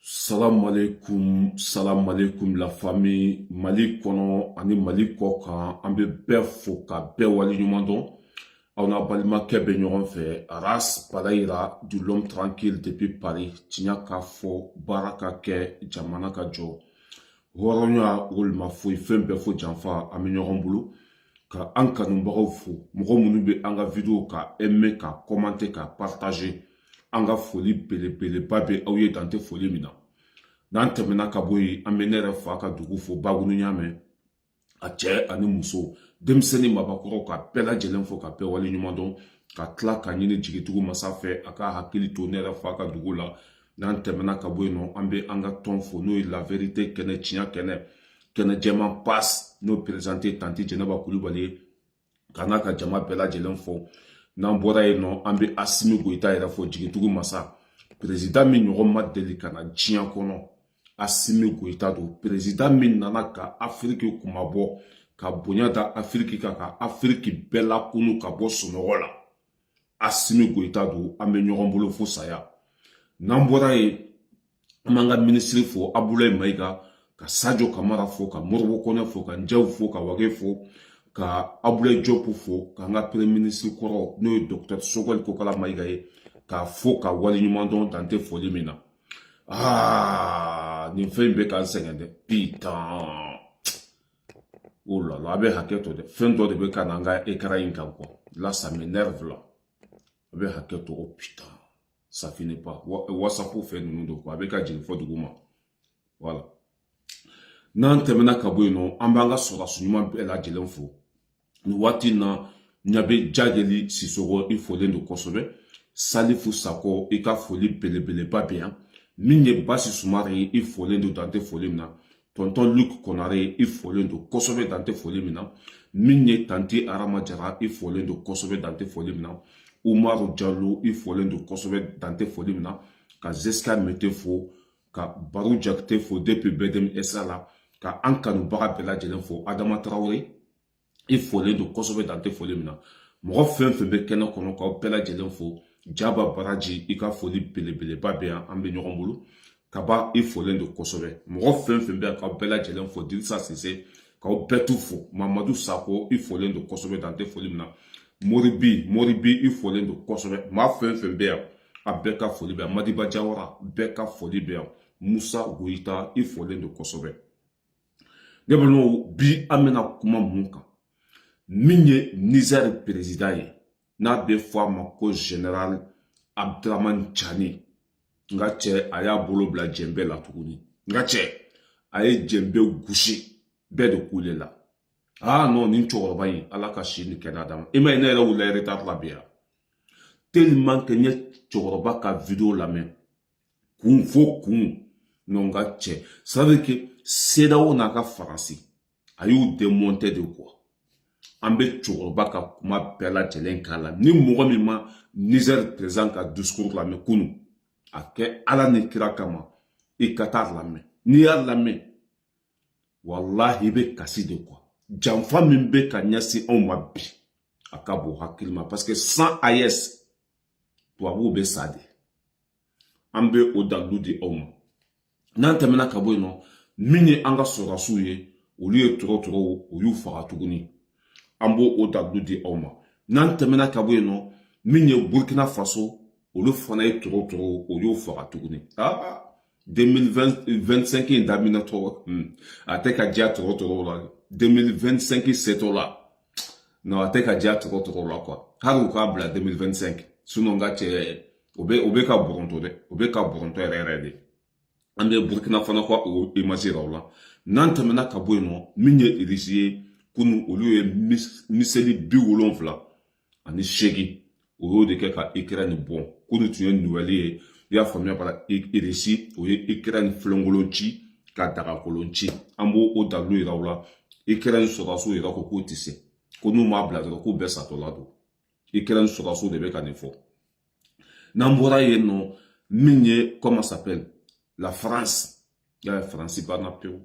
Salam alaikum la famille Mali kono ani Mali kɔ kan an bɛ bɛɛ fo ka bɛɛ waleɲuman dɔn. Aw n'a balimakɛ bɛ ɲɔgɔn fɛ Aras Balayira du l'homme tranquille depuis Paris tiɲɛ ka fɔ baara ka kɛ jamana ka jɔ hɔrɔnya walima foyi fɛn bɛɛ fo janfa an bɛ ɲɔgɔn bolo ka an kanubagaw fo mɔgɔ minnu bɛ an ka video ka aimer ka commenter ka partager an ka foli belebeleba bɛ aw ye dan tɛ foli min na. N'an tɛmɛna ka bɔ yen an bɛ ne yɛrɛ fa ka dugu fo Bagunu ɲamɛ a cɛ ani muso denmisɛnnin mabakɔrɔ ka bɛɛ lajɛlen fo ka bɛɛ waleɲuman dɔn ka tila ka ɲini jigitigiw masa fɛ a ka hakili to ne yɛrɛ fa ka dugu la. N'an tɛmɛna ka bɔ yen nɔ an bɛ an ka tɔn fo n'o ye la vérité kɛnɛ tiɲɛ kɛnɛ jɛman passe n'o présenté tanti Jɛnɛba Kulibali ye ka n'a ka jama bɛɛ lajɛlen fo. N'an bɔra yen nɔ an bɛ Asimi Goyita yɛrɛ fo jigitigiw masa président min ɲɔgɔn ma deli ka na diɲɛ kɔnɔ. Asimi Goyita do président min nana ka Afrique kumabɔ ka bonya da Afrique ka Afrique bɛɛ lakunu ka bɔ sunɔgɔ la. Asimi Goyita do an bɛ ɲɔgɔn bolo fo saya. N'an bɔra yen an b'an ka ministre fo Abdoulaye Mayiga ka Sadio Kamara fo ka Modibo Konɛ fo ka Njɛw fo ka Wage fo ka Abdoulaye Diop fo ka an ka premier ministre kɔrɔ n'o ye docteur Sogol Kokala Mayiga ye ka fo ka waleɲuman dɔn dan tɛ foli min na. Nin fɛn bɛ k'an sɛgɛn dɛ putain oh là là a bɛ hakɛ to dɛ fɛn dɔ de bɛ ka na an ka écran in kan quoi là ça m'énerve là a bɛ hakɛ to oh putain ça finit pas WhatsApp fɛn ninnu do quoi a bɛ ka jigin fɔ dugu ma voilà. N'an tɛmɛna ka bɔ yen nɔ an b'an ka sɔrɔdaso ɲuman bɛɛ lajɛlen fo nin waati in na Ɲabe Jajeli Sisoko i folen do kosɛbɛ. Salifu Sako i ka foli belebeleba bɛ yan. Min ye Basi Sumare ye i folen do dan tɛ foli min na. Tonton Luc Konare i folen do kosɛbɛ dan tɛ foli min na. Min ye Tanti Arama Jara i folen do kosɛbɛ dan tɛ foli min na. Umaru Diallo i folen do kosɛbɛ dan tɛ foli min na. Ka Zeska Mete fo ka Baru Jakite fo depuis BDM SA la ka an kanubaga bɛɛ lajɛlen fo Adama Traoré i folen do kosɛbɛ dan tɛ foli min na. Mɔgɔ fɛn fɛn bɛ kɛnɛ kɔnɔ k'aw bɛɛ lajɛlen fo. Jaba Baraji i ka foli belebeleba bɛ yan an bɛ ɲɔgɔn bolo. Kaba i folen do kosɛbɛ. Mɔgɔ fɛn fɛn bɛ yan k'aw bɛɛ lajɛlen fo. Dirisa Sise k'aw bɛɛ tu fo. Mamadou Sako i folen do kosɛbɛ dan tɛ foli min na. Moribi i folen do kosɛbɛ. Maa fɛn fɛn bɛ yan a bɛɛ ka foli bɛ yan. Madiba Jawara bɛɛ ka foli bɛ yan. Musa Goyita i folen do kosɛbɛ. Ne balimaw bi an bɛna kuma mun kan min ye Niger président ye n'a bɛ fɔ a ma ko général Abdraman Chani nka cɛ a y'a bolo bila jɛnbɛ la tuguni nka cɛ a ye jɛnbɛ gosi bɛɛ de kule la non nin cɛkɔrɔba in ala ka si ni kɛnɛ d'a ma i ma ye ne yɛrɛ wulila retard la bi yan tellement que n ye cɛkɔrɔba ka video lamɛn kun fo kun non nka cɛ ça veut dire que CEDEAO n'a ka faransi a y'u démonter de quoi. An bɛ cɛkɔrɔba ka kuma bɛɛ lajɛlen k'a la ni mɔgɔ min ma Niger président ka discours lamɛn kunu a kɛ ala ni kira kama i ka taa lamɛn n'i y'a lamɛn walahi i bɛ kasi de quoi janfa min bɛ ka ɲɛsin anw ma bi a ka bon hakili ma parce que sans AES tubabuw bɛ sa de an bɛ o dalilu di aw ma. N'an tɛmɛna ka bɔ yen nɔ min ye an ka sɔrɔdasiw ye olu ye tɔrɔtɔrɔw o y'u faga tuguni an b'o o dalilu di aw ma. N'an tɛmɛna ka bɔ yen nɔ min ye Burkina Faso olu fana ye tɔrɔtɔrɔw o y'u faga tuguni 2025 in daminɛtɔ a tɛ ka diya tɔrɔtɔrɔw la 2025 setɔ la non a tɛ ka diya tɔrɔtɔrɔw la quoi hali u k'a bila 2025 sinon n ka cɛ o bɛ ka bɔrɔntɔ dɛ o bɛ ka bɔrɔntɔ yɛrɛ yɛrɛ de. An bɛ Burkina fana ko o image yira o la. N'an tɛmɛna ka bɔ yen nɔ min ye Irisi ye kunu olu ye miseli 78 o y'o de kɛ ka Ukraine bɔn kunu tun ye nouvelle ye i y'a faamuya bala Irisi o ye Ukraine filenkolon ci ka dagakolon ci an b'o o dalilu yira o la Ukraine sɔrɔdasiw yira ko k'o tɛ se ko n'u m'a bila dɔrɔn k'u bɛɛ satɔ la don Ukraine sɔrɔdasiw de bɛ ka nin fɔ. N'an bɔra yen nɔ min ye comment s'appelle la France il y a France banna pewu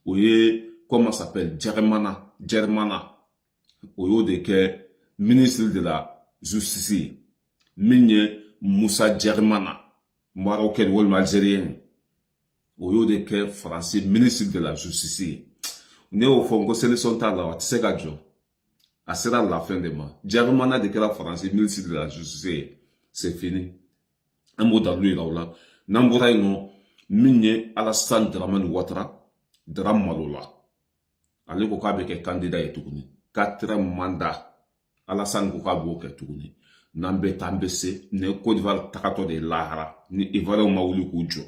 o ye comment s'appelle Germana o y'o de kɛ ministre de la justice min ye Moussa Germana marocain walima algérien au lieu de que français ministre de la justice. Ne au fond, c'est le son là, tu sais qu'à Dieu. À sera la fin de mois. Diarmana de que la français ministre de la justice, c'est fini. Un mot dans lui là, Nambura non, Migné Alassane Dramane Ouattara, Dramalola. Allez, vous avez candidat et tout. 4 mandats. Alassane Koukabou ke tourné. Nambe tambese, ne Côte d'Ivoire takato de Lahara, ni Ivoire Maoulou Koudjo.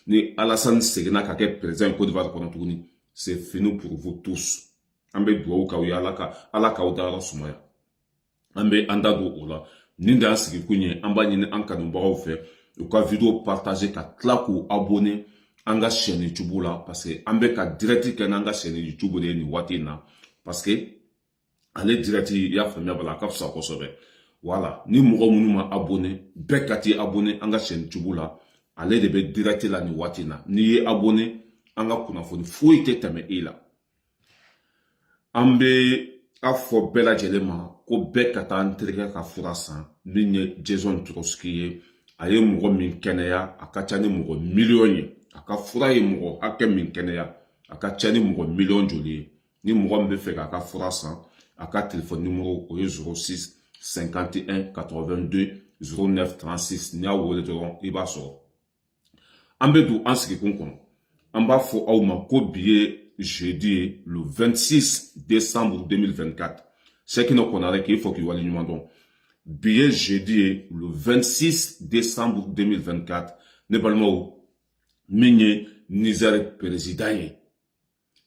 Ni Alassane Segna kake président Côte d'Ivoire kono tourné. C'est fini pour vous tous. Ambe douaou kaouya alaka odara soumaya. Ambe andado ola. Ninda sigi kounye, amba nyine anka numbara fait. Ou ka vidéo partager ka tlakou abonné. Anga chaîne YouTube là. Parce que ambe ka direct ken anga chaîne YouTube de ni watina. Parce que allez direct ya famille bala ka fsa ko sobe. Voilà, ni mougo mounouma abonné, bekati abonné anga chaîne YouTube là. Allez de be direct la ni watina. Ni abonné anga kuna foni fouite tame ila. Ambe afo bela jelema ko bekata antrika ka furasan ninye Jason Trotsky aye mougo min keneya akachani mougo million aka fura ye mougo hake min keneya akachani mougo million joli ni mougo mbe fe ka furasan aka téléphone numéro 06 51 82 09 36 ni awole toron iba so ambe du ansiki konkono amba fo awma ko biye jeudi le 26 décembre 2024 c'est qui nous connaît qu'il faut qu'il voit les numéros billet jeudi le 26 décembre 2024 ne parlons Migné Niger président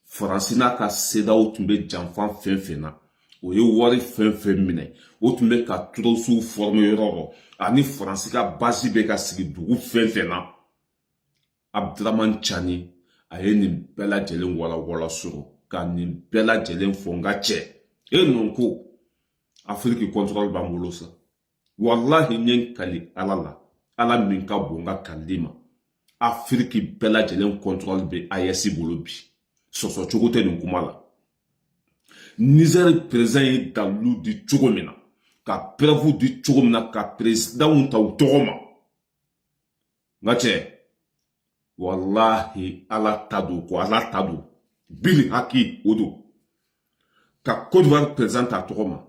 Francina ka seda ou tumbe janfan fenfena o ye wari fenfen mine o tumbe ka trosu forme yoro ani Francina basi be ka sigi dugu fenfena Abdraman Chani aye ni bela jelen wala suro ka ni bela jelen fonga che e non ko Afrique contrôle bambolo sa wallahi nyen kali alala ala min ka bonga kalima Afrique bela jelen contrôle be ayesi bolobi soso chogote nun kumala Niger président dalu di chogomina ka preuve di chogomina ka président ta utogoma ngache wallahi ala tadu bili haki odo ka Côte d'Ivoire président ta togoma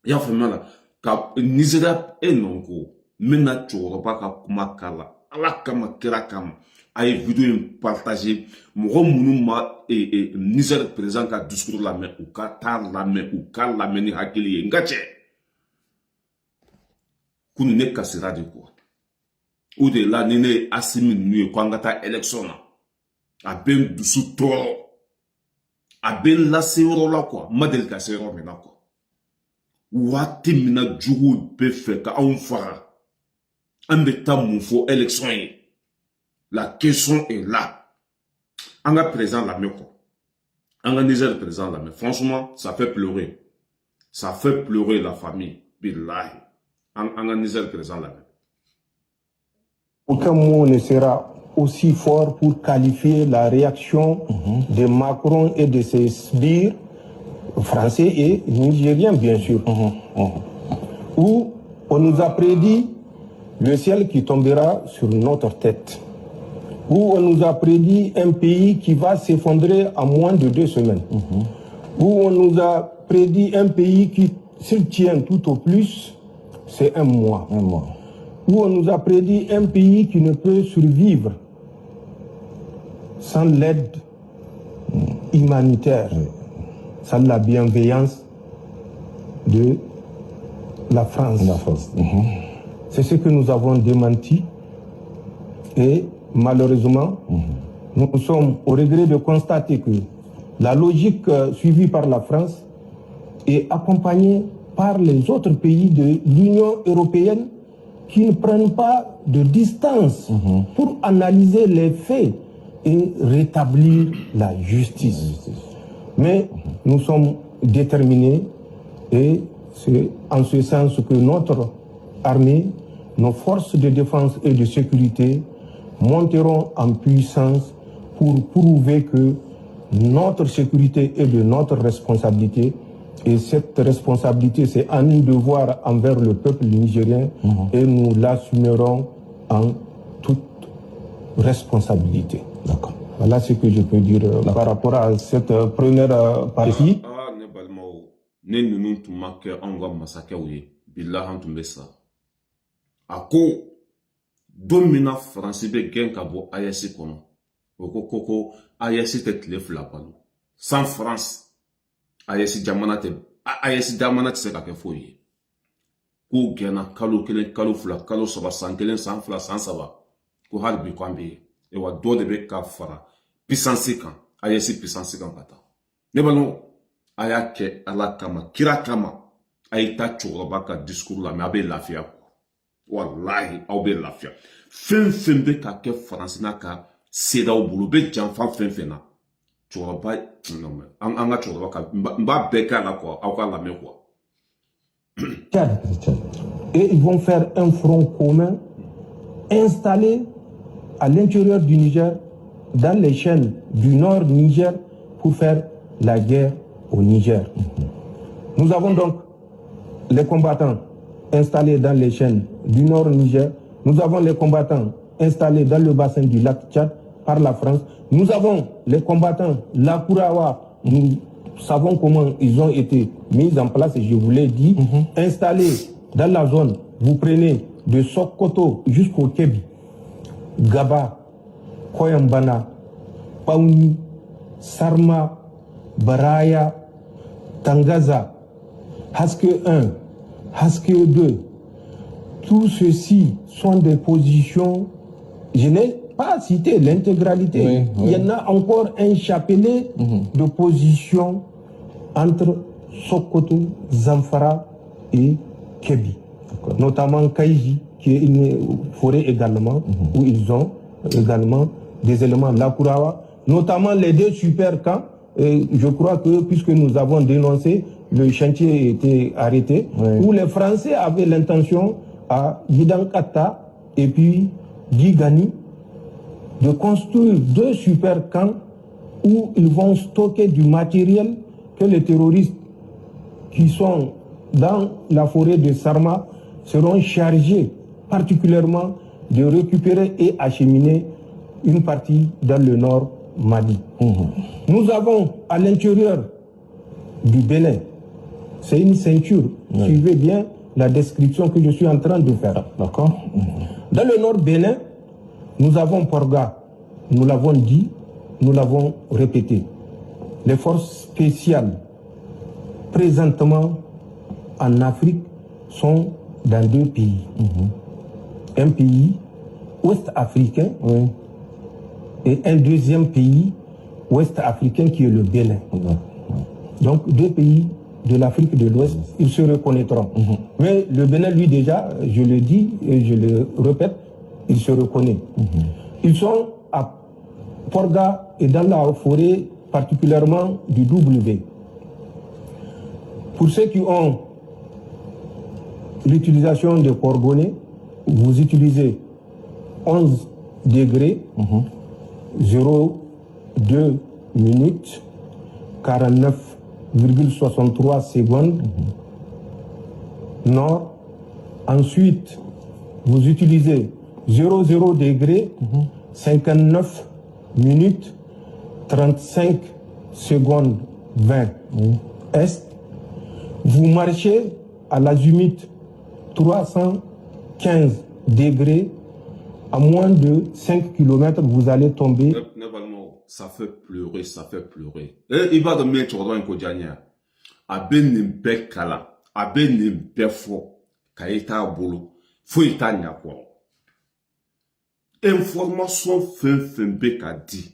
ya famala ka Nigeria enonko mena choroba ka kumakala ala kama kira kama aye vidéo partager mougo mounouma et Niger présent ka discours la main ou ka ta la main ou ka la main ni hakili ngache kunu ne kasira de quoi ou de la nene asimi nuye kwa ngata élection a ben dusu toro a ben la seuro la quoi madel ka seuro mena quoi wati mina jugu be fe ka on fara ambe tamu fo élection yi. La question est là. On a présent la main quoi. On a déjà présent la main. Franchement, ça fait pleurer. Ça fait pleurer la famille. Billahi. On a déjà présent la main. Aucun mot ne sera aussi fort pour qualifier la réaction de Macron et de ses sbires français et nigériens, bien sûr. Où on nous a prédit le ciel qui tombera sur notre tête. Où on nous a prédit un pays qui va s'effondrer en moins de 2 semaines. Où on nous a prédit un pays qui, s'il tient tout au plus, c'est un mois. Où on nous a prédit un pays qui ne peut survivre sans l'aide humanitaire, sans la bienveillance de la France. C'est ce que nous avons démenti et malheureusement, nous sommes au regret de constater que la logique suivie par la France est accompagnée par les autres pays de l'Union européenne qui ne prennent pas de distance pour analyser les faits et rétablir la justice. Mais nous sommes déterminés et c'est en ce sens que notre armée, nos forces de défense et de sécurité monteront en puissance pour prouver que notre sécurité est de notre responsabilité et cette responsabilité c'est à nous de voir envers le peuple nigérien et nous l'assumerons en toute responsabilité. D'accord. Voilà ce que je peux dire par rapport à cette première partie. Ne balmo ne nunu tuma ke anga masake oui billah antum besa ako domina France be gen ka bo ayesi kono koko ayesi te tile fla palo sans France ayesi jamana te se ka ke foyi ko gena kalo kelen kalo fla kalo saba san kelen san fla san saba ko halbi ko ambe e wa do de be ka fara puissance kan ayesi puissance kan kata ne balmo aya ke ala kama kira kama ayita choroba ka discours la mais abe lafia wallahi abe lafia fen be ka ke France na ka seda o bulu be janfa fen na choroba non anga choroba ka mba beka la quoi au ka la me quoi et ils vont faire un front commun installé à l'intérieur du Niger dans les chaînes du nord Niger pour faire la guerre au Niger. Nous avons donc les combattants installés dans les chaînes du nord Niger. Nous avons les combattants installés dans le bassin du lac Tchad par la France. Nous avons les combattants Lakurawa. Nous savons comment ils ont été mis en place, et je vous l'ai dit, installés dans la zone. Vous prenez de Sokoto jusqu'au Kébi, Gaba, Koyambana, Paouni, Sarma, Baraya, Tangaza, Haske 1, Haske 2, tout ceci sont des positions, je n'ai pas cité l'intégralité, il y en a encore un chapelet de positions entre Sokoto, Zamfara et Kébi, notamment Kaïji, qui est une forêt également, où ils ont également des éléments Lakurawa, notamment les deux super camps. Et je crois que, puisque nous avons dénoncé, le chantier a été arrêté, où les Français avaient l'intention à Gidankata et puis Gigani de construire deux super camps où ils vont stocker du matériel que les terroristes qui sont dans la forêt de Sarma seront chargés particulièrement de récupérer et acheminer une partie dans le nord Mali. Nous avons à l'intérieur du Bénin, c'est une ceinture. Suivez bien la description que je suis en train de faire. D'accord. Dans le nord Bénin, nous avons Porga. Nous l'avons dit, nous l'avons répété. Les forces spéciales présentement en Afrique sont dans deux pays. Un pays ouest-africain et un deuxième pays ouest-africain qui est le Bénin. Donc deux pays de l'Afrique de l'Ouest, ils se reconnaîtront. Mais le Bénin, lui déjà, je le dis et je le répète, il se reconnaît. Ils sont à Porga et dans la forêt particulièrement du W. Pour ceux qui ont l'utilisation de Porgonais, vous utilisez 11 degrés, 0,2 minutes, 49,63 secondes nord. Ensuite, vous utilisez 00 degrés, 59 minutes, 35 secondes 20 est. Vous marchez à l'azimut 315 degrés, à moins de 5 km, vous allez tomber. Ça fait pleurer, ça fait pleurer. Et il va de mettre dans un kodjania. Aben nimbe kala, aben nimbe fo, kaita bolo, fo itanya kwa. Information fin beka di,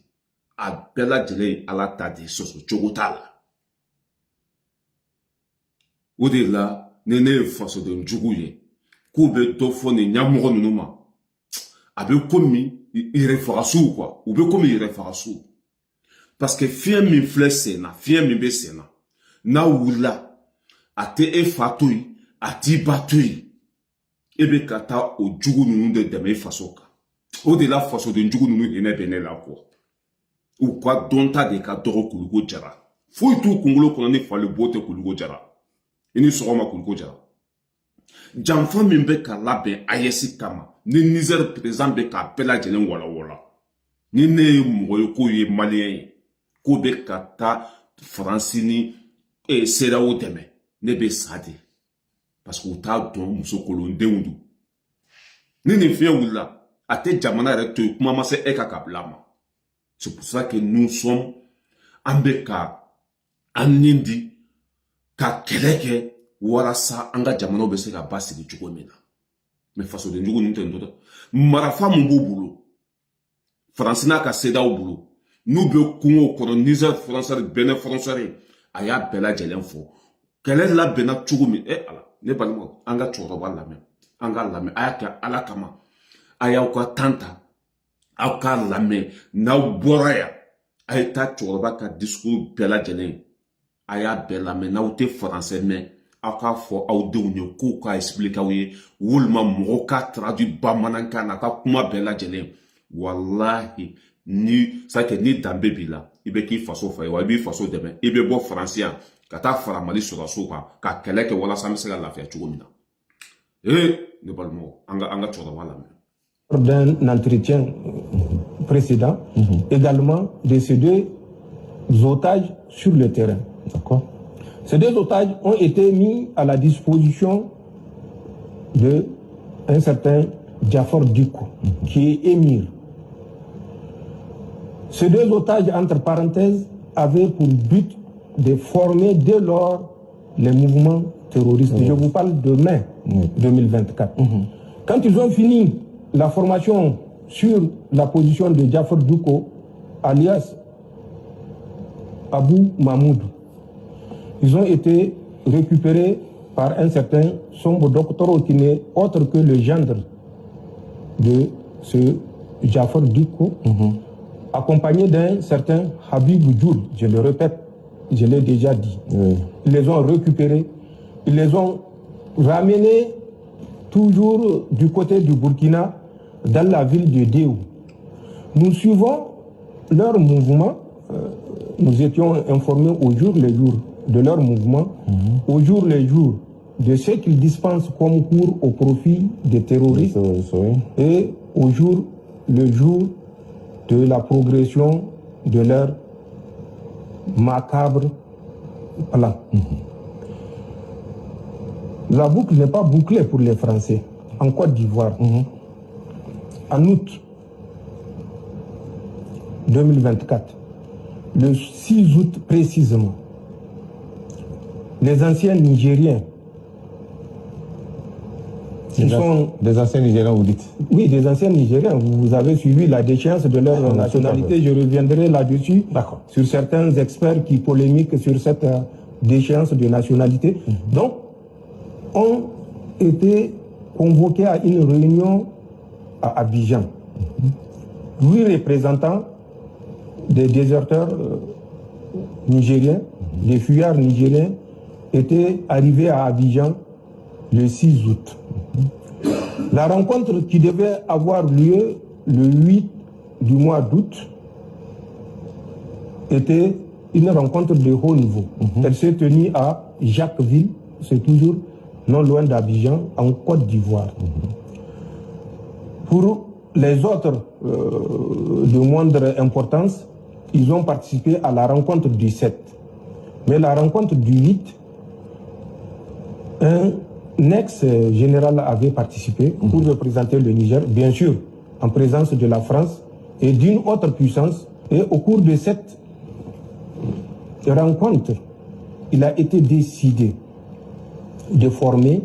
abela jele ala tadi soso chogotala. Ode la, nene faso de njugouye, koube dofo ne nyamoro numa. Abe komi, il refarasu quoi, ou be komi il refarasu. Parce que fien mi fle sena, fien mi be sena. Na wula, ate e fatui, ati batui. Ebe kata o jugu nunu de deme fasoka. O de la faso de jugu nunu ene bene la quoi. Ou quoi donta de ka doro kulugo jara. Fouille tout kungolo konane fa le bote kulugo jara. Ini soroma kulugo jara. Janfa mimbe ka labe ayesi kama. Ni Niger présent be ka pela jelen wala wala. Ni ne mɔgɔ ko ye malien ye ko bɛ ka taa Faransi ni CEDEAO dɛmɛ ne bɛ sa de parce que u t'a dɔn muso kolondenw don. Ni nin fiɲɛ wulila a tɛ jamana yɛrɛ to yen kuma ma se e ka kabila ma. C'est pour ça que nous sommes an bɛ ka an ni di ka kɛlɛ kɛ walasa an ka jamanaw bɛ se ka basigi cogo min na. Mais fasoden jugu ninnu tɛ nin to dɛ. Marafa mun b'u bolo Faransi n'a ka CEDEAO bolo n'u bɛ kungo kɔnɔ Niger frontière Benin frontière a y'a bɛɛ lajɛlen fɔ kɛlɛ labɛnna cogo min ala ne balimaw an ka cɛkɔrɔba lamɛn an ka lamɛn a y'a kɛ ala kama a y'aw ka temps ta aw k'a lamɛn n'aw bɔra yan a ye taa cɛkɔrɔba ka discours bɛɛ lajɛlen a y'a bɛɛ lamɛn n'aw tɛ faransɛ mɛn aw k'a fɔ aw denw ye k'u k'a expliquer aw ye walima mɔgɔw k'a traduit bamanankan na a ka kuma bɛɛ lajɛlen wallahi ni sake ni danbe b'i la i bɛ k'i faso fa ye wa i b'i faso dɛmɛ i bɛ bɔ Faransi yan ka taa fara Mali sɔrɔsiw kan ka kɛlɛ kɛ walasa an bɛ se ka lafiya cogo min na ne balimaw an ka cɛkɔrɔba lamɛn. D'un entretien précédent, également de ces deux otages sur le terrain. D'accord. Ces deux otages ont été mis à la disposition d'un certain Diafor Diko, qui est émir. Ces deux otages, entre parenthèses, avaient pour but de former dès lors les mouvements terroristes. Je vous parle de mai 2024. Quand ils ont fini la formation sur la position de Diafor Diko, alias Abou Mahmoud, ils ont été récupérés par un certain Sombo Doctoro qui n'est autre que le gendre de ce Diafor Diko, accompagné d'un certain Habib Djoul, je le répète, je l'ai déjà dit. Ils les ont récupérés, ils les ont ramenés toujours du côté du Burkina, dans la ville de Déou. Nous suivons leur mouvement, nous étions informés au jour le jour de leur mouvement, au jour le jour de ce qu'ils dispensent comme cours au profit des terroristes et au jour le jour de la progression de leur macabre plan. La boucle n'est pas bouclée pour les Français. En Côte d'Ivoire, en août 2024, le 6 août précisément, les anciens Nigériens des anciens Nigériens, vous dites? Oui, des anciens Nigériens. Vous avez suivi la déchéance de leur nationalité. Je reviendrai là-dessus sur certains experts qui polémiquent sur cette déchéance de nationalité. Donc, ont été convoqués à une réunion à Abidjan. 8 représentants des déserteurs nigériens, des fuyards nigériens, étaient arrivés à Abidjan le 6 août. La rencontre qui devait avoir lieu le 8 du mois d'août était une rencontre de haut niveau. Elle s'est tenue à Jacquesville, c'est toujours non loin d'Abidjan, en Côte d'Ivoire. Pour les autres de moindre importance, ils ont participé à la rencontre du 7. Mais la rencontre du 8, un ex-général avait participé pour représenter le Niger, bien sûr, en présence de la France et d'une autre puissance. Et au cours de cette rencontre, il a été décidé de former,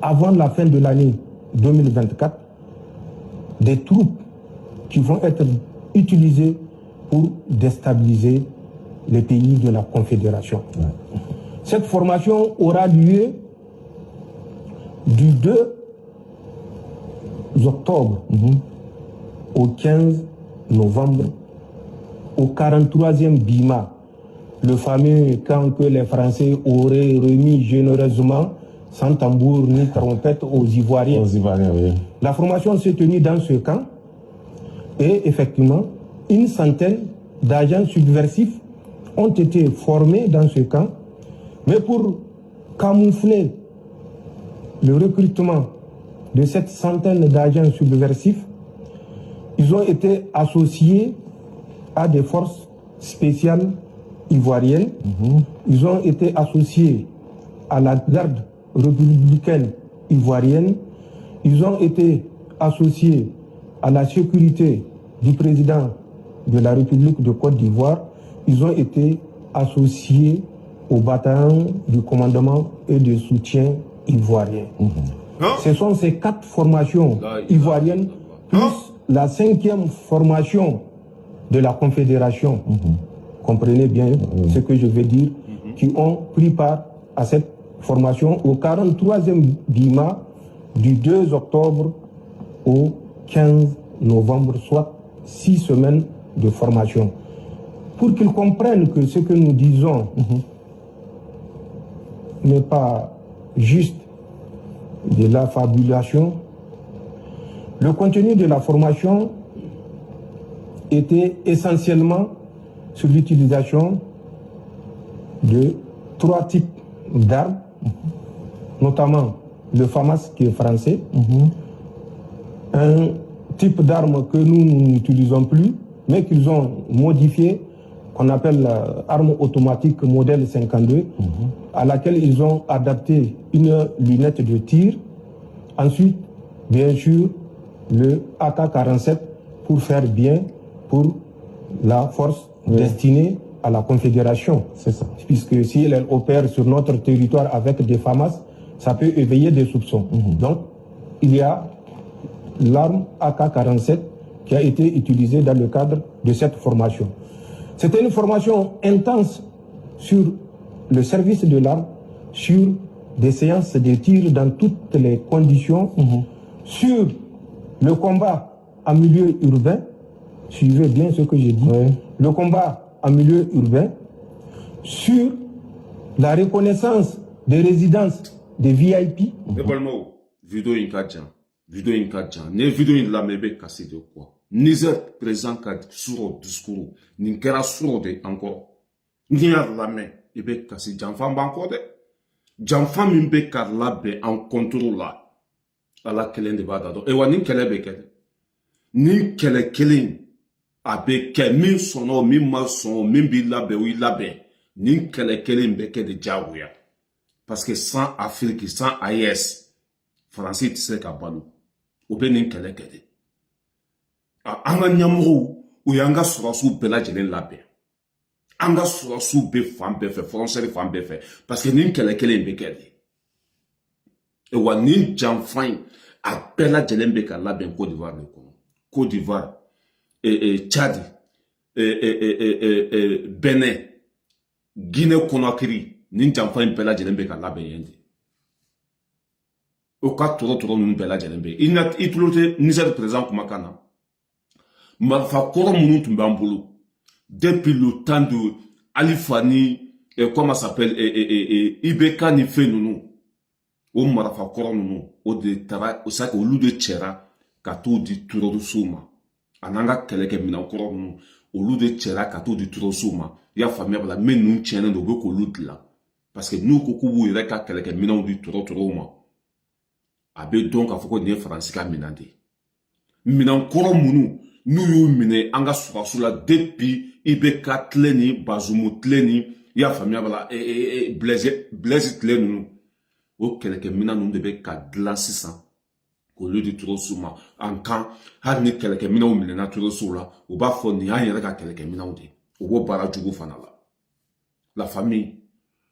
avant la fin de l'année 2024, des troupes qui vont être utilisées pour déstabiliser les pays de la Confédération. Cette formation aura lieu du 2 octobre au 15 novembre au 43e BIMA, le fameux camp que les Français auraient remis généreusement, sans tambour ni trompette, aux Ivoiriens. La formation s'est tenue dans ce camp et effectivement, une centaine d'agents subversifs ont été formés dans ce camp, mais pour camoufler le recrutement de cette centaine d'agents subversifs, Ils ont été associés à des forces spéciales ivoiriennes. Ils ont été associés à la garde républicaine ivoirienne. Ils ont été associés à la sécurité du président de la République de Côte d'Ivoire. Ils ont été associés au bataillon du commandement et de soutien ivoirien. Ce sont ces 4 formations ivoiriennes plus la 5e formation de la Confédération. Comprenez bien ce que je veux dire, qui ont pris part à cette formation au 43e BIMA du 2 octobre au 15 novembre, soit 6 semaines de formation. Pour qu'ils comprennent que ce que nous disons n'est pas juste de la fabulation, le contenu de la formation était essentiellement sur l'utilisation de 3 types d'armes, notamment le FAMAS qui est français, un type d'arme que nous n'utilisons plus, mais qu'ils ont modifié, qu'on appelle arme automatique modèle 52, à laquelle ils ont adapté une lunette de tir. Ensuite, bien sûr, le AK-47 pour faire bien pour la force destinée à la Confédération. C'est ça. Puisque si elle opère sur notre territoire avec des FAMAS, ça peut éveiller des soupçons. Donc, il y a l'arme AK-47 qui a été utilisée dans le cadre de cette formation. C'était une formation intense sur le service de l'arme, sur des séances de tir dans toutes les conditions, sur le combat en milieu urbain, suivez bien ce que j'ai dit, le combat en milieu urbain, sur la reconnaissance des résidences des VIP. Vidéo in ne vidéo in la mebe cassé de quoi? Niger présent kad sur discours, ninkera sur de encore. Niar la main, ebe cassé janfan banko de. Janfan mimbe kar la be en contrôle là. Ala kelen de badado. E wa nin kele be kele. Nin kele kelen abe ke min sono min ma son min bi la be wi la be. Nin kele kelen be ke de jawuya. Parce que sans Afrique, sans AES, français tise ka balu. Ou ben nin kele kele. Anga nyamuru ou yanga surasu bela jelen labe. Anga surasu be fam be fe, français fam be fe. Parce que nin kele kele be kele. Et wa nin janfan a bela jelen be ka labe en Côte d'Ivoire. Côte d'Ivoire, Tchad, Bénin, Guinée-Conakry, nin janfan bela jelen be ka labe yende. Au cas toro nun bela jelen be. Il n'a itulote Niger présent comme kana. Marfa koro munu tumbambulu. Depuis le temps de Alifani, comment ça s'appelle, Ibeka ni fe nunu. O marfa koro nunu. O de tara, o sa o lu de tchera, kato di turo du souma. Ananga keleke mina koro nunu. O lu de tchera, kato di turo souma. Ya famille bala, men nun tchene do beko lut la. Parce que nous, kokubu ireka keleke mina di turo ma. Abe donc, a foko ni français ka minande. Mina koro munu. Nous y mine anga surasula depuis Ibeka tleni Bazumu tleni ya famille bala blaise tleni o keleke mina nous debe ka dla 600 au lieu de trop souma en quand har ni keleke mina o mine na trop soula o ba fo ni an yere ka keleke mina o de o bo bara jugo fanala la famille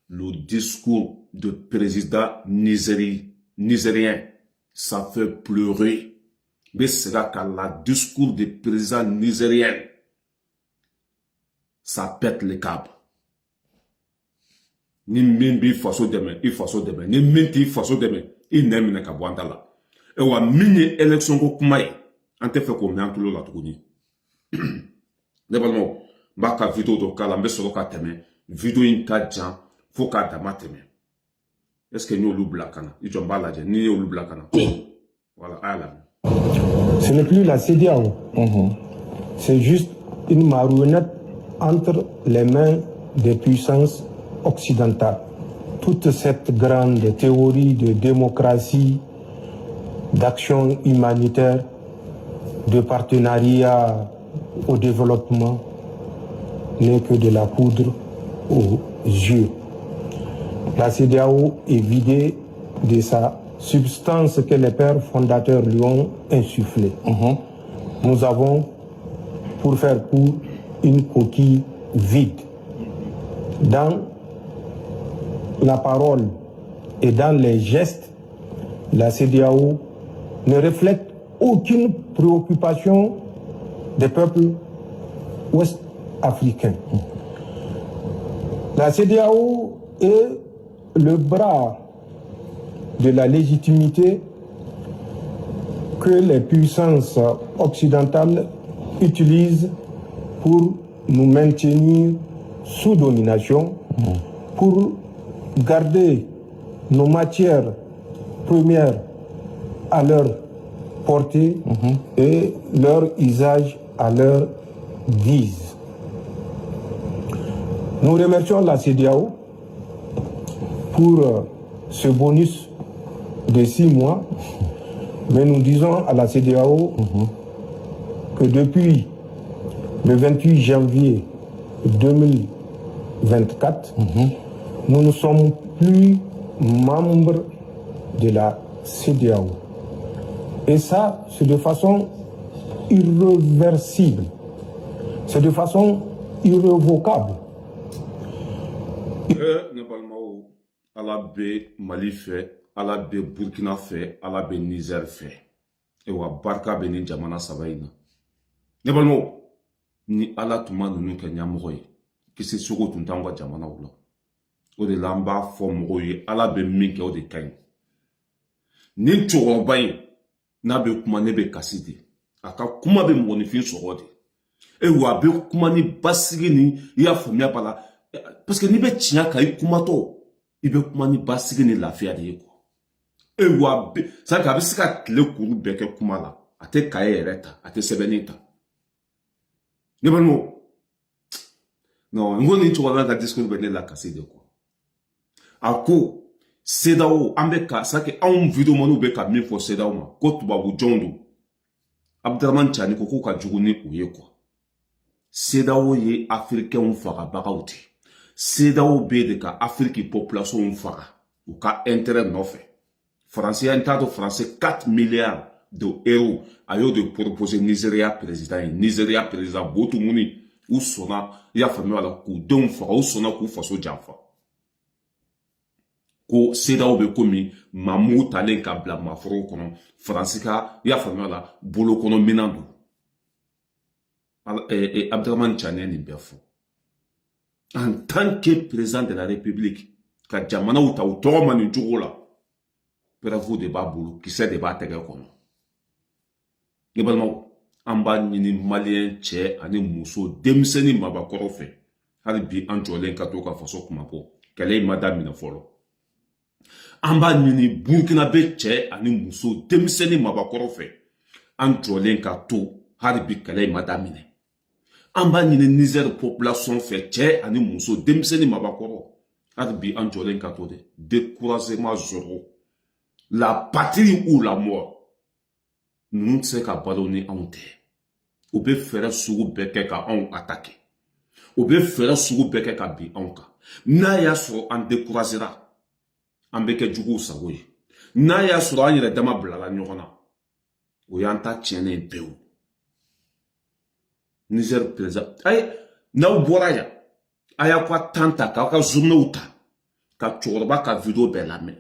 le discours de président nigérien ça fait pleurer. Mais c'est là qu'à la discours du président nigérien, ça pète les câbles. Ni mimbi faso demain, il faso demain. Ni minti faso demain, il n'aime pas kabouanda là. Et wa mini élection ko kumaye, ante fait comme un tout la tourni. D'abord, baka vidéo do kala mbe solo ka teme, vidéo in ka jan, faut ka dama teme. Est-ce que nous l'oubla kana? Il jomba la jen, ni l'oubla kana. Voilà, ala. Ce n'est plus la CEDEAO. C'est juste une marionnette entre les mains des puissances occidentales. Toute cette grande théorie de démocratie, d'action humanitaire, de partenariat au développement n'est que de la poudre aux yeux. La CEDEAO est vidée de sa substance que les pères fondateurs lui ont insufflée. Nous avons, pour faire court, une coquille vide. Dans la parole et dans les gestes, la CEDEAO ne reflète aucune préoccupation des peuples ouest-africains. La CEDEAO est le bras de la légitimité que les puissances occidentales utilisent pour nous maintenir sous domination, pour garder nos matières premières à leur portée et leur usage à leur guise. Nous remercions la CEDEAO pour ce bonus de 6 mois, mais nous disons à la CEDEAO que depuis le 28 janvier 2024, nous ne sommes plus membres de la CEDEAO. Et ça, c'est de façon irréversible. C'est de façon irrévocable. Ala be Mali fɛ, Ala be Burkina fɛ, Ala be Niger fɛ. Ewa barika be ni jamana saba in na. Ne balimaw, ni Ala tun ma ninnu kɛ ɲɛmɔgɔ ye, kisi sogo tun t'anw ka jamanaw la. O de la an b'a fɔ mɔgɔw ye, Ala be min kɛ o de ka ɲi. Nin cɛkɔrɔba in, n'a be kuma ne be kasi de. A ka kuma be mɔgɔninfin sɔgɔ de. Ewa a be kuma ni basigi ni i y'a faamuya b'a la. Parce que n'i bɛ tiɲɛ kan i kumatɔ, i bɛ kuma ni basigi ni lafiya de ye quoi. Ewa c'est que a bɛ se ka tile kuru bɛɛ kɛ kuma la, a tɛ kaye yɛrɛ ta, a tɛ sɛbɛnni ta. Ne balimaw, non, n ko nin cɛkɔrɔba ka discours bɛ ne la kasi de quoi. A ko CEDEAO an bɛ ka c'est que anw vidéomaniw bɛ ka min fɔ CEDEAO ma ko tubabu jɔnw don. Abdramane Tchani ko k'o ka jugu ni u ye quoi. CEDEAO ye africains fagabagaw de. CEDEAO be de ka Afrique population faga ou ka intérêt nɔfɛ. Français un tas de français 4 milliards d'euros a yo de proposer Nigeria président Nigeria président Botumuni ou sona ya faamuya la k'u denw faga ou sona k'u faso janfa. Ko CEDEAO be komi Mamou talen ka bila maforo kɔnɔ France ka ya faamuya la bolo kɔnɔ minan don. Abdramane Tchani nin bɛɛ fɔ. En tant que président de la République, ka jamana ou ta ou tɔgɔ ma nin cogo la, prévu de b'a bolo, kisɛ de b'a tɛgɛ kɔnɔ. Ne balimaw, an b'a ɲini maliyɛn cɛ ani muso denmisɛnnin mabakɔrɔ fɛ, hali bi an jɔlen ka to ka faso kumabɔ, kɛlɛ in ma daminɛ fɔlɔ. An b'a ɲini Burkinabe cɛ ani muso denmisɛnnin mabakɔrɔ fɛ, an jɔlen ka to hali bi kɛlɛ in ma daminɛ. An b'a ɲini Niger population fɛ cɛ ani muso denmisɛnnin mabakɔrɔ hali bi an jɔlen ka to de découragement zéro la patrie ou la mort ninnu tɛ se ka balo ni anw tɛ u bɛ fɛɛrɛ sugu bɛɛ kɛ ka anw attaquer u bɛ fɛɛrɛ sugu bɛɛ kɛ ka bin anw kan n'a y'a sɔrɔ an découragera an bɛ kɛ juguw sago ye n'a y'a sɔrɔ an yɛrɛ dama bilala ɲɔgɔn na o y'an ta tiɲɛnen pewu. Niger président ay n'aw bɔra yan a y'a ka temps ta k'aw ka journées ta ka cɛkɔrɔba ka vidéo bɛɛ lamɛn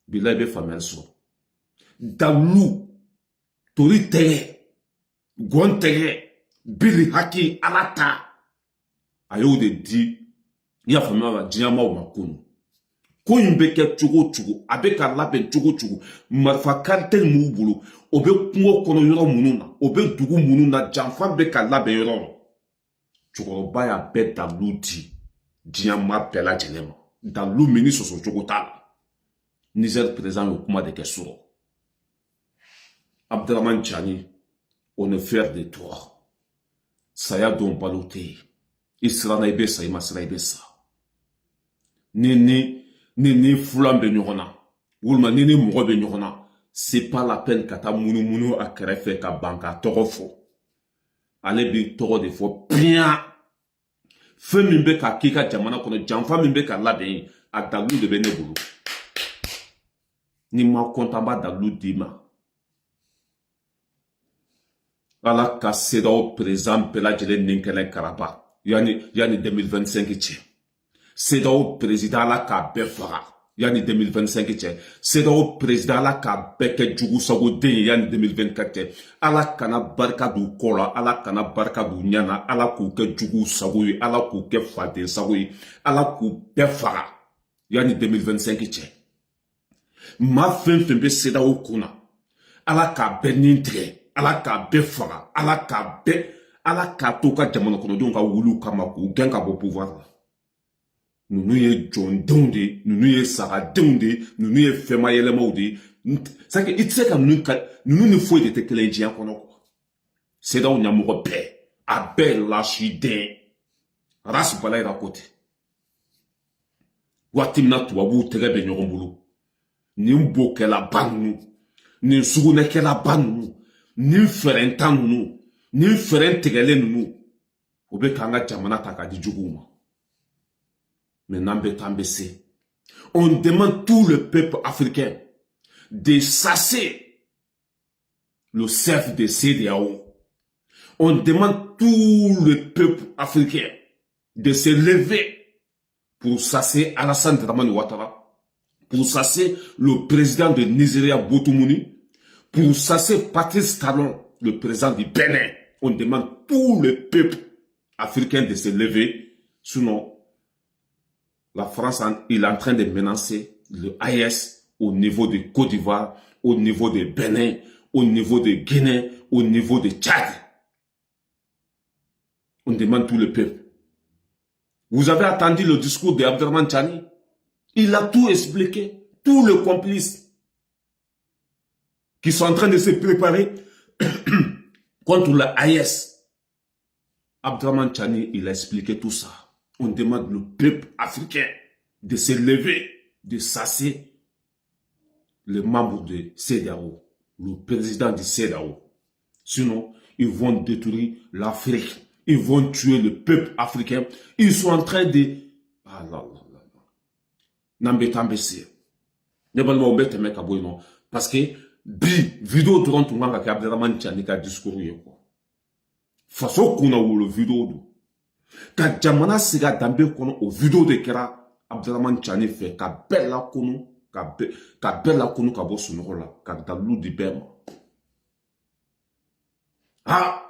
bilahi bɛ faamuyali sɔrɔ dalu tori tɛgɛ gɔn tɛgɛ bili haki ala ta a y'o de di i y'a faamuya la diɲɛmaw ma kunu ko in bɛ kɛ cogo cogo a bɛ ka labɛn cogo cogo marifa karite m'u bolo o bɛ kungo kɔnɔ yɔrɔ minnu na o bɛ dugu minnu na janfa bɛ ka labɛn yɔrɔ la cɛkɔrɔba y'a bɛɛ dalu di diɲɛma bɛɛ lajɛlen ma dalu min ni sɔsɔ cogo t'a la Niger président y'o kuma de kɛ sɔrɔ Abdramane Tchani on est fier de toi saya don balo tɛ yen i siranna i bɛ sa i ma siran i bɛ sa ni fulan bɛ ɲɔgɔn na walima ni mɔgɔ bɛ ɲɔgɔn na c'est pas la peine ka ta munu a kɛrɛfɛ ka ban ka tɔgɔ fɔ. Ale bi tɔgɔ de fɔ bien. Fɛn min bɛ ka k'i ka jamana kɔnɔ, janfa min bɛ ka labɛn, a dalilu de bɛ ne bolo. Ni ma kɔntan b'a dalilu d'i ma. Ala ka CEDEAO président bɛɛ lajɛlen ni kɛnɛ karaba. Yani 2025 cɛ. CEDEAO président ala k'a bɛɛ faga. Yani 2025 cɛ. CEDEAO président ala k'a bɛɛ kɛ jugu sago den ye yani 2024 cɛ. Ala kana barika d'u kɔ la, ala kana barika d'u ɲɛ na, ala k'u kɛ jugu sago ye, ala k'u kɛ faden sago ye, ala k'u bɛɛ faga. Yani 2025 cɛ. Ma fɛn fɛn bɛ CEDEAO kunna, ala k'a bɛɛ nin tigɛ, ala k'a bɛɛ faga, ala k'a to ka jamana kɔnɔdenw ka wuli kama k'u gɛn ka bɔ pouvoir la. Nunu ye jɔndenw de, nunu ye sagadenw de, nunu ye fɛnmayɛlɛmaw de. C'est que i tɛ se ka nunu ni foyi de tɛ kelen diɲɛ kɔnɔ. CEDEAO ɲɛmɔgɔ bɛɛ, a bɛɛ lasiden. Race bala yira ko tɛ. Waati min na tubabuw tɛgɛ bɛ ɲɔgɔn bolo. Nin bokɛlaba nunu, nin sugunɛkɛlaba nunu, nin fɛrɛntan nunu, nin fɛrɛn tigɛlen nunu, o bɛ k'an ka jamana ta k'a di juguw ma. Maintenant, on demande tout le peuple africain de chasser le chef de CEDEAO. On demande tout le peuple africain de se lever pour chasser Alassane Dramane Ouattara, pour chasser le président de Nigeria Boutoumuni, pour chasser Patrice Talon, le président du Bénin. On demande tout le peuple africain de se lever, sinon la France il est en train de menacer le AES au niveau de Côte d'Ivoire, au niveau de Bénin, au niveau de Guinée, au niveau de Tchad. On demande tout le peuple. Vous avez entendu le discours d'Abderrahmane Tchani? Il a tout expliqué. Tous les complices qui sont en train de se préparer contre le AES. Abderrahmane Tchani, il a expliqué tout ça. On demande le peuple africain de se lever, de chasser les membres de CEDEAO, le président de CEDEAO. Sinon, ils vont détruire l'Afrique. Ils vont tuer le peuple africain. Ils sont en train de... Ah là là là là. N'embêtez pas. Parce que, vidéo tourne tout le monde avec Abderrahmane Tchani qui a discours. Façon qu'on a eu le vidéo. Ka jamana siga dambe kono o video de kɛra Abderrahmane Tchani fɛ ka bɛɛ lakunu ka bɛɛ lakunu ka bɔ sunɔgɔ la ka dalilu di bɛɛ ma.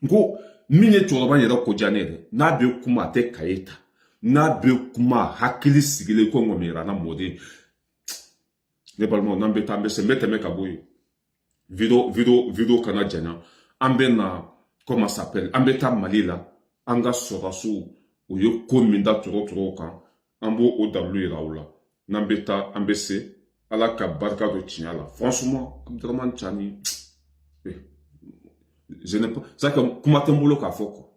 Nko min ye cɛkɔrɔba yɛrɛ ko diya ne yɛrɛ n'a bɛ kuma a tɛ kaye ta n'a bɛ kuma hakili sigilen ko ŋɔmi yɛrɛ na mɔden. Ne balimaw n'an bɛ taa an bɛ se n bɛ tɛmɛ ka bɔ yen. Video kana janya an bɛ na comment ça s'appelle an bɛ taa Mali la. Anga sorasu o ye ko min da tɔrɔ kan an b'o o dalilu yira u la n'an bɛ taa an bɛ se ala ka barika do tiɲɛ la franchement Abderrahmane Tchani je n'ai pas ça que kuma tɛ n bolo k'a fɔ quoi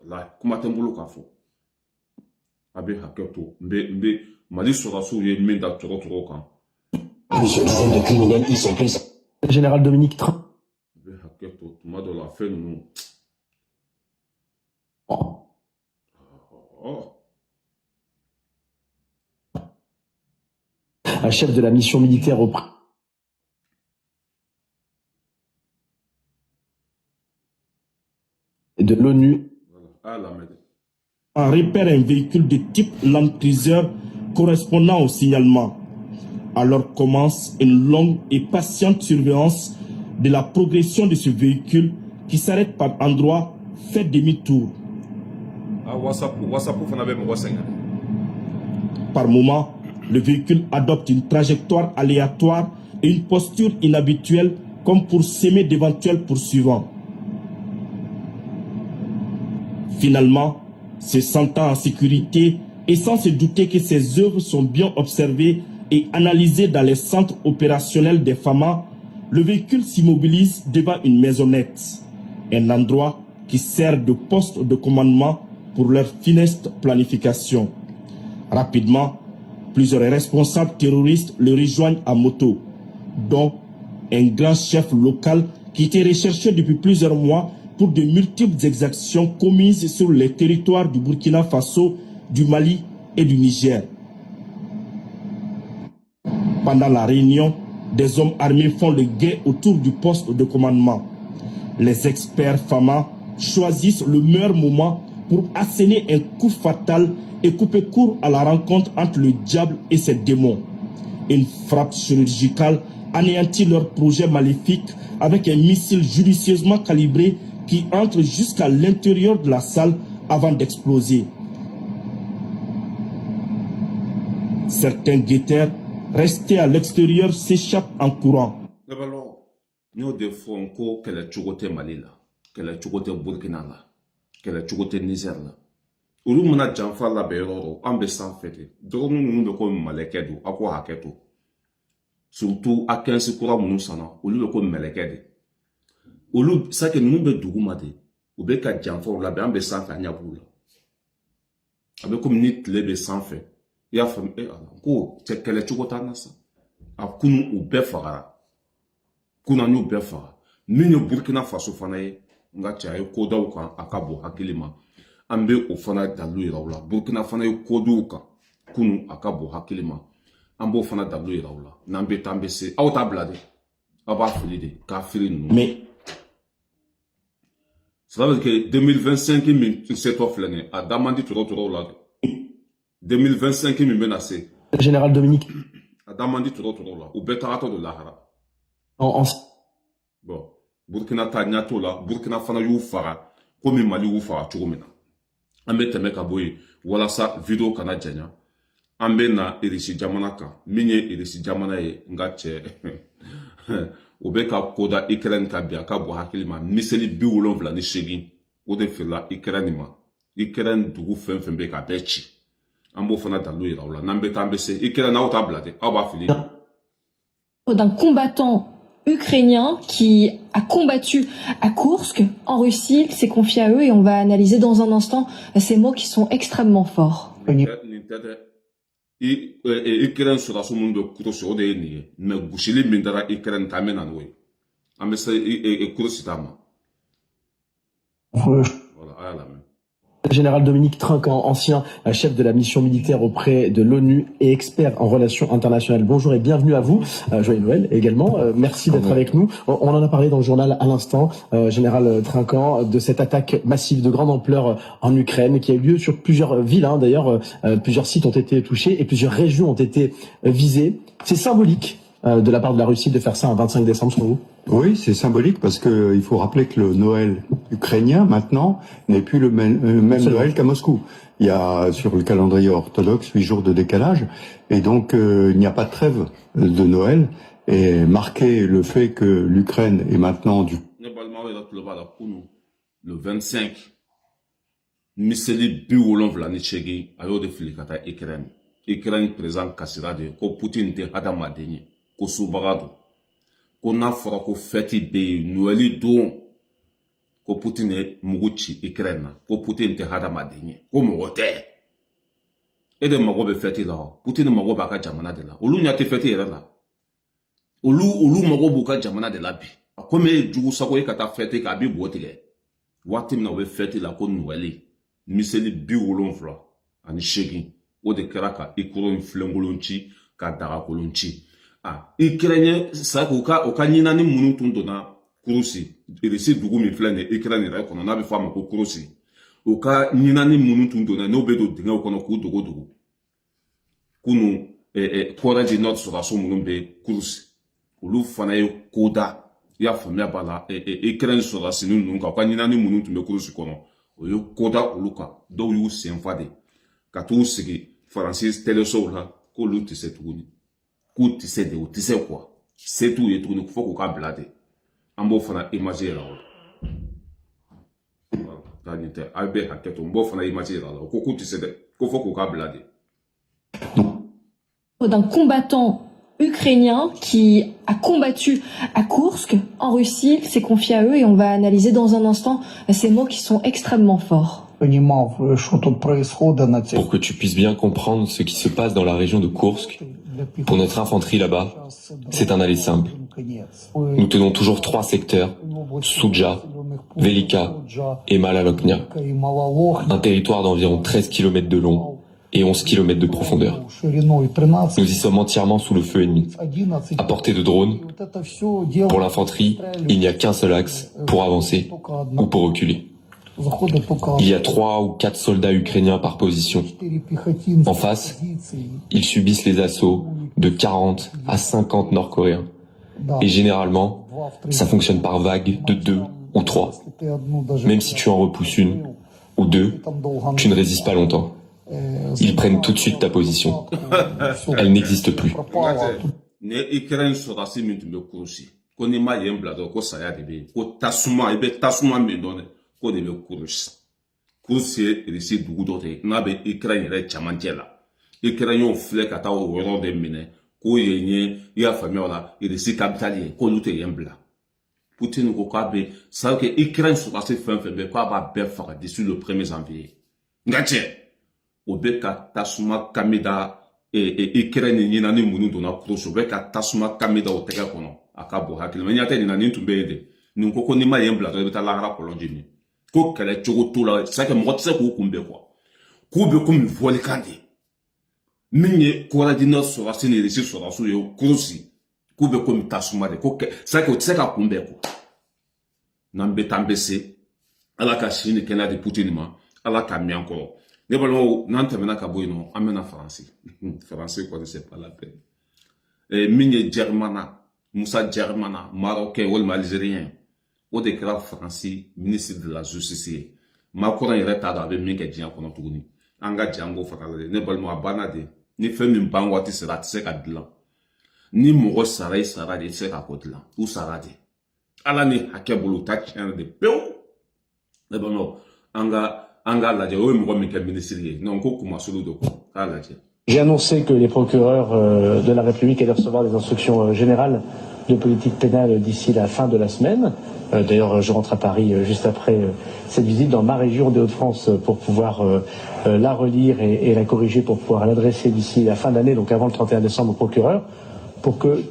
walahi kuma tɛ n bolo k'a fɔ a bɛ hakɛ to n bɛ Mali sorasiw ye min da tɔrɔ kan. Monsieur le criminels, ils sont plus. Général Dominique Train. A bɛ hakɛ to tuma dɔ la fɛn ninnu. Un chef de la mission militaire auprès de l'ONU repère un véhicule de type Land Cruiser correspondant au signalement. Alors commence une longue et patiente surveillance de la progression de ce véhicule qui s'arrête par endroits, fait demi-tour. Par moment, le véhicule adopte une trajectoire aléatoire et une posture inhabituelle comme pour s'aimer d'éventuels poursuivants. Finalement, se sentant en sécurité et sans se douter que ses œuvres sont bien observées et analysées dans les centres opérationnels des FAMA, le véhicule s'immobilise devant une maisonnette, un endroit qui sert de poste de commandement pour leur funeste planification. Rapidement, plusieurs responsables terroristes le rejoignent à moto, dont un grand chef local qui était recherché depuis plusieurs mois pour de multiples exactions commises sur les territoires du Burkina Faso, du Mali et du Niger. Pendant la réunion, des hommes armés font le guet autour du poste de commandement. Les experts FAMA choisissent le meilleur moment pour asséner un coup fatal et couper court à la rencontre entre le diable et ses démons. Une frappe chirurgicale anéantit leur projet maléfique avec un missile judicieusement calibré qui entre jusqu'à l'intérieur de la salle avant d'exploser. Certains guetteurs restés à l'extérieur s'échappent en courant. Nous devons encore que la Tchogote Mali là, que la Tchogote Burkina là, que la Tchogote Niger là. Olu muna janfa la beyoro ambe sans fete. Drono nous de comme malekedu, akwa haketu. Surtout à 15 kura munu sana, olu de comme malekedu. Olu ça que nous be dugumade, ou be ka janfa la be ambe sans fanya bula. Abe comme nit lebe sans fait. Ya fam ko te kele Tchogota nasa. Akunu ou be fagara. Kuna ñu bɛɛ faga min ye Burkina Faso fana ye nga cɛ a ye kodaw kan a ka bɔ hakili ma an bɛ o fana dalu yiraw la Burkina fana ye kodaw kan kunu a ka bɔ hakili ma an b'o fana dalu yiraw la n'an bɛ taa an bɛ se aw t'a bila de aw b'a fili de k'a fili ninnu Mais ça veut dire que 2025 min setɔ filɛ nin ye a da man di tɔrɔ la 2025 min bɛna se Général Dominique. a da man di tɔrɔ la u bɛɛ tagatɔ de lahara. Bon, Burkina ta ɲato la, Burkina fana y'u faga, komi Mali y'u faga cogo min na. An bɛ tɛmɛ ka bɔ yen, walasa video kana janya. An bɛ na Irisi jamana kan, min ye Irisi jamana ye, nga cɛ. O bɛ ka koda Ukraine ka bi a ka bɔ hakili ma, miseli 78 o de firila Ukraine ma. Ukraine dugu fɛn fɛn bɛ ka bɛɛ ci. An b'o fana dalu yira o la, n'an bɛ taa an bɛ se, Ukraine aw t'a bila de, aw b'a fili. D'un combattant ukrainien qui a combattu à Koursk, en Russie, il s'est confié à eux et on va analyser dans un instant ces mots qui sont extrêmement forts. Ukraine sera sous monde Koursk o de ye nin ye mais gosili min dara Ukraine ta mena n'o ye an bɛ se Koursk ta ma voilà a y'a lamɛn. Général Dominique Trinquant, ancien chef de la mission militaire auprès de l'ONU et expert en relations internationales. Bonjour et bienvenue à vous. Joyeux Noël également. Merci d'être avec nous. On en a parlé dans le journal à l'instant, Général Trinquant, de cette attaque massive de grande ampleur en Ukraine qui a eu lieu sur plusieurs villes. D'ailleurs, plusieurs sites ont été touchés et plusieurs régions ont été visées. C'est symbolique de la part de la Russie de faire ça un 25 décembre, selon vous? Oui, c'est symbolique parce que il faut rappeler que le Noël ukrainien maintenant n'est plus le même Noël qu'à Moscou. Il y a sur le calendrier orthodoxe 8 jours de décalage et donc il n'y a pas de trêve de Noël et marquer le fait que l'Ukraine est maintenant le 25 miseli 78 a y'o de fili ka taa Ukraine président kasira de ko Poutine tɛ hadamaden ye ko subaga don ko n'a fɔra ko fɛti bɛ yen Noël don ko Poutine ye mugu ci Ukraine na ko Poutine tɛ hadamaden ye ko mɔgɔ tɛ e de mago bɛ fɛti la wa Poutine mago b'a ka jamana de la olu ɲɛ tɛ fɛti yɛrɛ la olu mago b'u ka jamana de la bi a ko mɛ jugu sago e ka taa fɛti k'a bi bo tigɛ waati min na o bɛ fɛti la ko Noël miseli 78 o de kɛra ka Ukraine filenkolon ci ka dagakolon ci Ukraine sa ko ka ɲinani minnu tun donna Kurusi Irisi dugu min filɛ nin ye Ukraine yɛrɛ kɔnɔ n'a bɛ fɔ a ma ko Kurusi o ka ɲinani minnu tun donna n'o bɛ don dingɛw kɔnɔ k'u dogo kunu Corée du Nord sɔrɔdaso minnu bɛ Kurusi olu fana ye koda i y'a faamuya b'a la Ukraine sɔrɔdasi ninnu kan u ka ɲinani minnu tun bɛ Kurusi kɔnɔ o ye koda olu kan dɔw y'u senfa de ka t'u sigi Faransi telesow la k'olu tɛ se tuguni k'u tɛ se de u tɛ se quoi se t'u ye tuguni fo k'u ka bila de an b'o fana image yira o la taa nin tɛ aw bɛ hakɛ to n b'o fana image yira o la o ko k'u tɛ se dɛ ko fo k'u ka bila de. D'un combattant ukrainien qui a combattu à Koursk, en Russie, il s'est confié à eux et on va analyser dans un instant ces mots qui sont extrêmement forts. Pour que tu puisses bien comprendre ce qui se passe dans la région de Koursk, pour notre infanterie là-bas, c'est un aller simple. Nous tenons toujours 3 secteurs, Soudja, Velika et Malaloknia, un territoire d'environ 13 km de long et 11 km de profondeur. Nous y sommes entièrement sous le feu ennemi. À portée de drone, pour l'infanterie, il n'y a qu'un seul axe pour avancer ou pour reculer. Il y a 3 ou 4 soldats ukrainiens par position. En face, ils subissent les assauts de 40 à 50 Nord-Coréens. Et généralement, ça fonctionne par vague de 2 ou 3. Même si tu en repousses 1 ou 2, tu ne résistes pas longtemps. Ils prennent tout de suite ta position. Elle n'existe plus. Ne Ukraine sera si mintumbe kurusi. Ko ni ma yembla do ko saya de be. Ko tasuma ibe tasuma me don ko de be kurusi. Kurusi resi dugu do te na be Ukraine re chamanje la. Ukraine yo fle kata o woro de mine. Ko yenye ya famille la resi capitalier ko lute yembla. Poutine ko ka be ça que Ukraine sera si fin be ko ba be fara d'ici le 1er janvier. Ngache Obeka tasuma kamida Ukraine ni nani munu dona kroso beka tasuma kamida o tega kono akabo hakili menya te ni nani tumbe ede nunko ko ni ma yembla to beta la kolonjini ko kele chogo tula sake mo tse ko kumbe kwa ko be ko mi voli kandi minye ko la dino so asini resi so rasu yo krosi ko be ko mi tasuma de ko sake o tseka kumbe ko nambe tambese ala ka shini kena de Poutine ma ala ka mi encore. Ne balmo nan temena ka boyno amena français français quoi c'est pas la peine minye germana Moussa germana marocain ou algérien ou de kra français ministre de la justice Macron yere ta da be minke dia kono tuguni anga jango fatale ne balmo abana de ni femi mbango ti sera tse ka dilan ni mo sarai sara de tse ka kodla ou sara de ala ni hakebulu ta chen de peu ne balmo anga J'ai annoncé que les procureurs de la République allaient recevoir des instructions générales de politique pénale d'ici la fin de la semaine. D'ailleurs, je rentre à Paris juste après cette visite dans ma région des Hauts-de-France pour pouvoir la relire et la corriger pour pouvoir l'adresser d'ici la fin d'année, donc avant le 31 décembre aux procureurs, pour que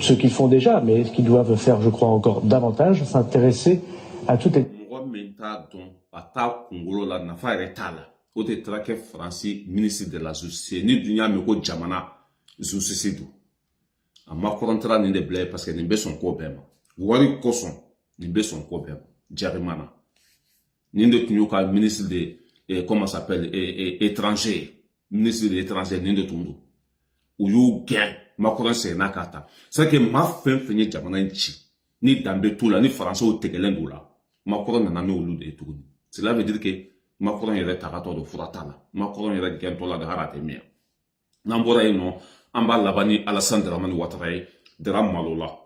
ce qu'ils font déjà, mais ce qu'ils doivent faire, je crois, encore davantage, s'intéresser à toutes les... Ata kungolo la nafa yɛrɛ t'a la o de taara kɛ Faransi ministre de la justice ni dunya mɛn ko jamana justice do a ma kɔrɔntara nin de bila parce que nin bɛ sɔn ko bɛɛ ma wari kosɔn nin bɛ sɔn ko bɛɛ ma jarimana nin de tun y'u ka ministre de comment ça s'appelle étranger ministre de l'étranger nin de tun do u y'u gɛn ma kɔrɔn sɛgɛnna k'a ta c'est que ma fɛn fɛn ye jamana in ci ni danbe t'u la ni Faransɛw tigɛlen d'u la Macron nana n'olu de tuguni. Cela veut dire que Macron yɛrɛ tagatɔ do furata la Macron yɛrɛ gɛntɔ la de harate miya n'an bɔra yen nɔ an b'a laban ni Alassane Dramane Ouattara ye dara malo la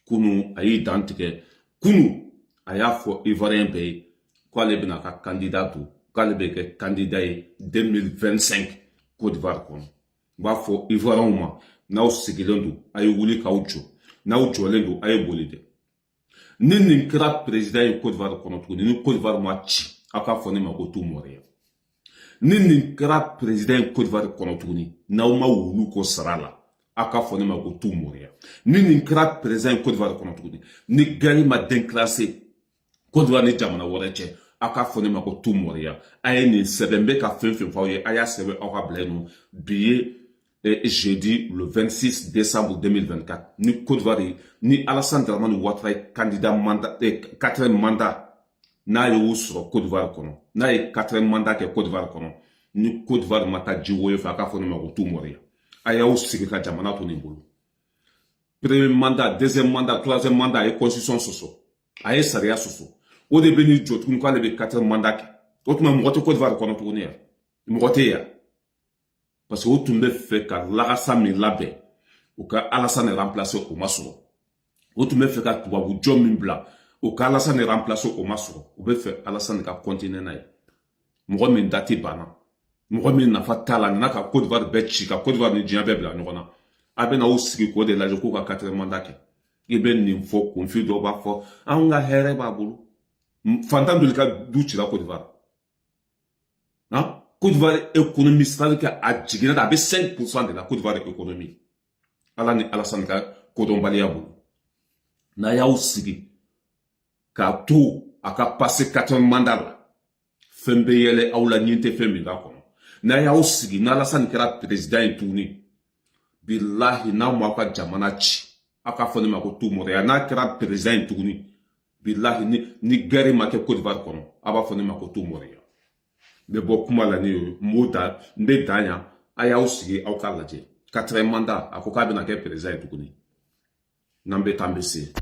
kunu a y'i dan tigɛ kunu a y'a fɔ Ivoirien bɛɛ ye k'ale bɛna ka candidat to k'ale bɛ kɛ candidat ye 2025 Côte d'Ivoire kɔnɔ n b'a fɔ Ivoiriens ma n'aw sigilen do a ye wuli k'aw jɔ n'aw jɔlen do a ye boli dɛ ni nin kɛra président ye Côte d'Ivoire kɔnɔ tuguni ni Côte d'Ivoire ma ci a k'a fɔ ne ma ko tout mɔriya ni nin kɛra président ye Côte d'Ivoire kɔnɔ tuguni n'aw ma wulu ko sara la a k'a fɔ ne ma ko tout mɔriya ni nin kɛra président ye Côte d'Ivoire kɔnɔ tuguni ni gagné ma déclassé Côte d'Ivoire ni jamana wɛrɛ cɛ a k'a fɔ ne ma ko tout mɔriya a ye nin sɛbɛn n bɛ ka fɛn fɛn fɔ aw ye a y'a sɛbɛn aw ka bila yen nɔ bi ye jeudi le 26 décembre 2024 ni Côte d'Ivoire ni Alassane Dramane Ouattara candidat mandat 4e mandat n'a ye o sɔrɔ Côte d'Ivoire kɔnɔ n'a ye 4e mandat kɛ Côte d'Ivoire kɔnɔ ni Côte d'Ivoire ma taa jiwoyo fɛ a k'a fɔ ne ma ko tout mɔriya a y'aw sigi ka jamana to nin bolo premier mandat 2e mandat 3e mandat a ye constitution sɔsɔ a ye sariya sɔsɔ o de bɛ ni jɔ tuguni k'ale bɛ 4e mandat kɛ o tuma mɔgɔ tɛ Côte d'Ivoire kɔnɔ tuguni yan mɔgɔ tɛ yan parce que o tun bɛ fɛ ka lagasa min labɛn u ka Alassane remplacer o ma sɔrɔ o tun bɛ fɛ ka tubabu jɔ min bila u ka Alassane remplacer o ma sɔrɔ u bɛ fɛ Alassane ka continuer n'a ye mɔgɔ min date banna mɔgɔ min nafa t'a la n'a ka Côte d'Ivoire bɛɛ ci ka Côte d'Ivoire ni diɲɛ bɛɛ bila ɲɔgɔn na a bɛ na o sigi k'o de lajɛ k'u ka 4e mandat kɛ i bɛ nin fɔ kunfin dɔw b'a fɔ anw ka hɛrɛ b'a bolo fantan dɔ ka du cira Côte d'Ivoire hein Côte d'Ivoire économie c'est-à-dire qu'à jiginna a bɛ 5% de la Côte d'Ivoire économie ala ni Alassane ka kodɔnbaliya bolo n'a y'aw sigi k'a to a ka passé 4 mandats la fɛn bɛ yɛlɛ aw la ɲin tɛ fɛn min k'a kɔnɔ n'a y'aw sigi n'Alassane kɛra président ye tuguni billahi n'a m'aw ka jamana ci a ka fɔ ne ma ko Toumoureya n'a kɛra président ye tuguni billahi ni guerre ma kɛ Côte d'Ivoire kɔnɔ a b'a fɔ ne ma ko Toumoureya n bɛ bɔ kuma la ne ye n bɛ dan yan a y'aw sigi aw k'a lajɛ 4 mandats a ko k'a bɛna kɛ président ye tuguni n'an bɛ taa an bɛ se